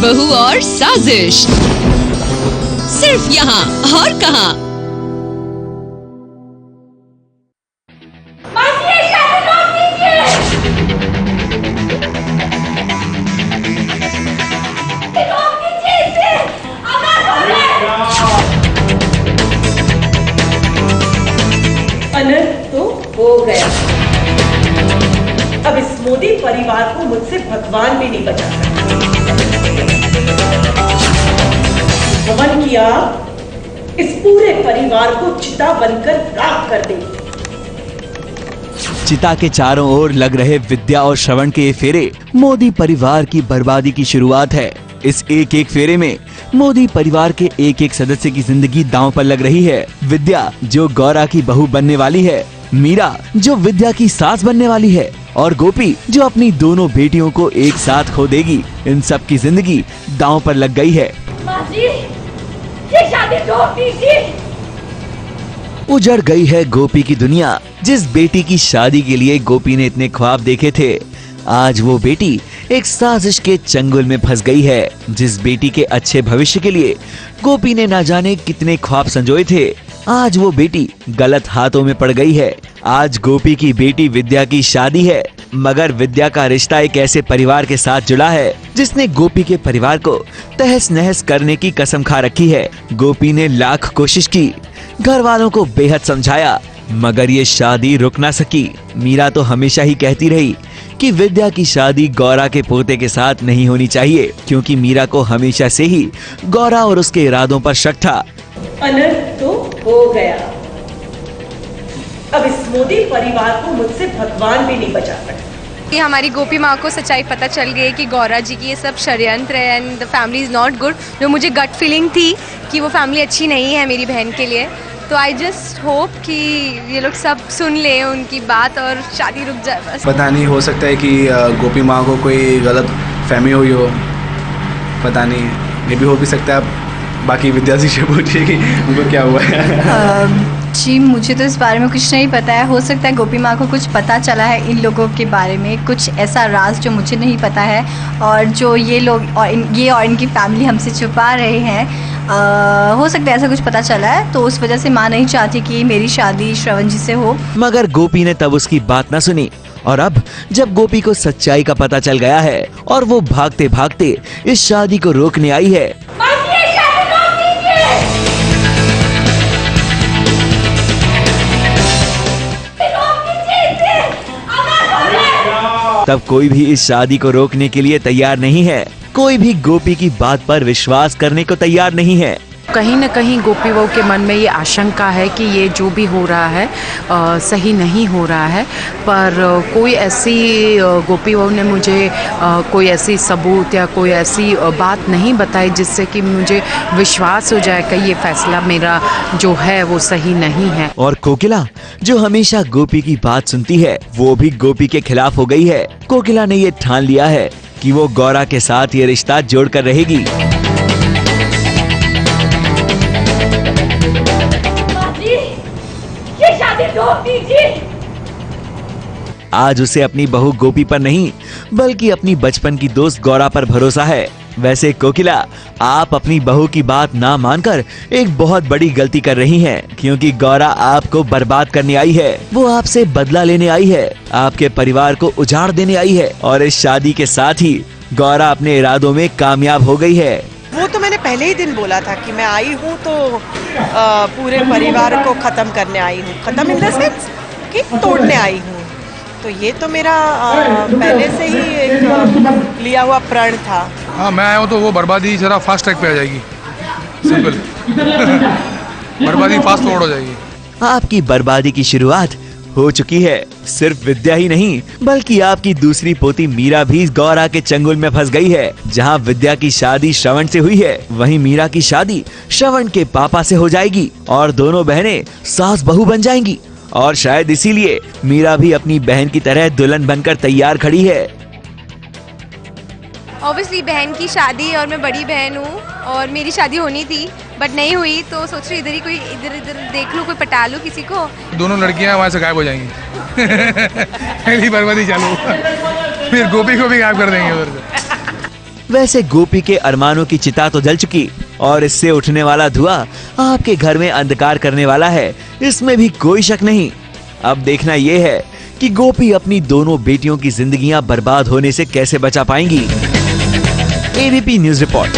बहू और साजिश, सिर्फ यहाँ और कहाँ। अनर्थ तो हो गया। अब इस मोदी परिवार को मुझसे भगवान भी नहीं बचा सकता। हवन की आग इस पूरे परिवार को चिता बनकर राख कर देगी। चिता के चारों ओर लग रहे विद्या और श्रवण के ये फेरे मोदी परिवार की बर्बादी की शुरुआत है। इस एक एक फेरे में मोदी परिवार के एक एक सदस्य की जिंदगी दांव पर लग रही है। विद्या जो गौरा की बहू बनने वाली है, मीरा जो विद्या की सास बनने वाली है, और गोपी जो अपनी दोनों बेटियों को एक साथ खो देगी। इन सब की जिंदगी दांव पर लग गई है। माँ जी, ये शादी रोक दीजिए। उजड़ गई है गोपी की दुनिया। जिस बेटी की शादी के लिए गोपी ने इतने ख्वाब देखे थे, आज वो बेटी एक साजिश के चंगुल में फंस गई है। जिस बेटी के अच्छे भविष्य के लिए गोपी ने ना जाने कितने ख्वाब संजोए थे, आज वो बेटी गलत हाथों में पड़ गई है। आज गोपी की बेटी विद्या की शादी है, मगर विद्या का रिश्ता एक ऐसे परिवार के साथ जुड़ा है जिसने गोपी के परिवार को तहस नहस करने की कसम खा रखी है। गोपी ने लाख कोशिश की, घर वालों को बेहद समझाया, मगर ये शादी रुक ना सकी। मीरा तो हमेशा ही कहती रही कि विद्या की शादी गौरा के पोते के साथ नहीं होनी चाहिए, क्योंकि मीरा को हमेशा से ही गौरा और उसके इरादों पर शक था। अनर्थ तो हो गया। अब इस मोदी परिवार को मुझसे भगवान भी नहीं बचा सकता। कि हमारी गोपी माँ को सच्चाई पता चल गई कि गौरा जी की ये सब षड्यंत्र है and the family is not good. जो मुझे गट फीलिंग थी कि वो फैमिली अच्छी नहीं है मेरी बहन के लिए, तो आई जस्ट होप कि ये लोग सब सुन लें उनकी बात और शादी रुक जाए बस। पता नहीं, हो सकता है कि गोपी माँ को कोई गलत फहमी हुई हो, पता नहीं, ये भी हो भी सकता है। बाकी विद्या जी से पूछिए कि उनको क्या हुआ है। जी मुझे तो इस बारे में कुछ नहीं पता है। हो सकता है गोपी माँ को कुछ पता चला है इन लोगों के बारे में, कुछ ऐसा राज जो मुझे नहीं पता है और जो ये लोग और इनकी फैमिली हमसे छुपा रहे हैं। हो सकता है ऐसा कुछ पता चला है, तो उस वजह से माँ नहीं चाहती कि मेरी शादी श्रवण जी से हो। मगर गोपी ने तब उसकी बात न सुनी, और अब जब गोपी को सच्चाई का पता चल गया है और वो भागते भागते इस शादी को रोकने आई है, तब कोई भी इस शादी को रोकने के लिए तैयार नहीं है। कोई भी गोपी की बात पर विश्वास करने को तैयार नहीं है। कहीं न कहीं गोपी बहू के मन में ये आशंका है कि ये जो भी हो रहा है सही नहीं हो रहा है, पर कोई ऐसी गोपी बहू ने मुझे कोई ऐसी सबूत या कोई ऐसी बात नहीं बताई जिससे कि मुझे विश्वास हो जाए कि ये फैसला मेरा जो है वो सही नहीं है। और कोकिला जो हमेशा गोपी की बात सुनती है, वो भी गोपी के खिलाफ हो गई है। कोकिला ने ये ठान लिया है कि वो गौरा के साथ ये रिश्ता जोड़कर रहेगी। आज उसे अपनी बहू गोपी पर नहीं, बल्कि अपनी बचपन की दोस्त गौरा पर भरोसा है। वैसे कोकिला, आप अपनी बहू की बात ना मानकर एक बहुत बड़ी गलती कर रही हैं, क्योंकि गौरा आपको बर्बाद करने आई है। वो आपसे बदला लेने आई है, आपके परिवार को उजाड़ देने आई है, और इस शादी के साथ ही गौरा अपने इरादों में कामयाब हो गई है। वो तो मैंने पहले ही दिन बोला था कि मैं आई हूँ तो पूरे परिवार को खत्म करने आई हूँ। खत्म इन द सेंस कि तोड़ने आई हूँ। तो ये तो मेरा पहले से ही एक लिया हुआ प्रण था। हाँ, मैं आया हूँ तो वो बर्बादी जरा फास्ट ट्रैक पे आ जाएगी। सिंपल बर्बादी फास्ट फॉरवर्ड हो जाएगी। आपकी बर्बादी की शुरुआत हो चुकी है। सिर्फ विद्या ही नहीं, बल्कि आपकी दूसरी पोती मीरा भी गौरा के चंगुल में फंस गई है। जहां विद्या की शादी श्रवण से हुई है, वहीं मीरा की शादी श्रवण के पापा से हो जाएगी और दोनों बहनें सास बहू बन जाएंगी। और शायद इसीलिए मीरा भी अपनी बहन की तरह दुल्हन बनकर तैयार खड़ी है। ऑब्वियसली बहन की शादी और मैं बड़ी बहन हूँ और मेरी शादी होनी थी बट नहीं हुई, तो सोच रही इधर ही कोई इधर देख लूँ, कोई पटा लूँ किसी को। दोनों लड़कियां वहाँ से गायब हो जाएंगी। पहली बर्बादी चालू। फिर गोपी को भी गायब कर देंगे उधर से। वैसे गोपी के अरमानों की चिता तो जल चुकी और इससे उठने वाला धुआं आपके घर में अंधकार करने वाला है, इसमें भी कोई शक नहीं। अब देखना यह है कि गोपी अपनी दोनों बेटियों की जिंदगियां बर्बाद होने से कैसे बचा पाएंगी। ABP news report.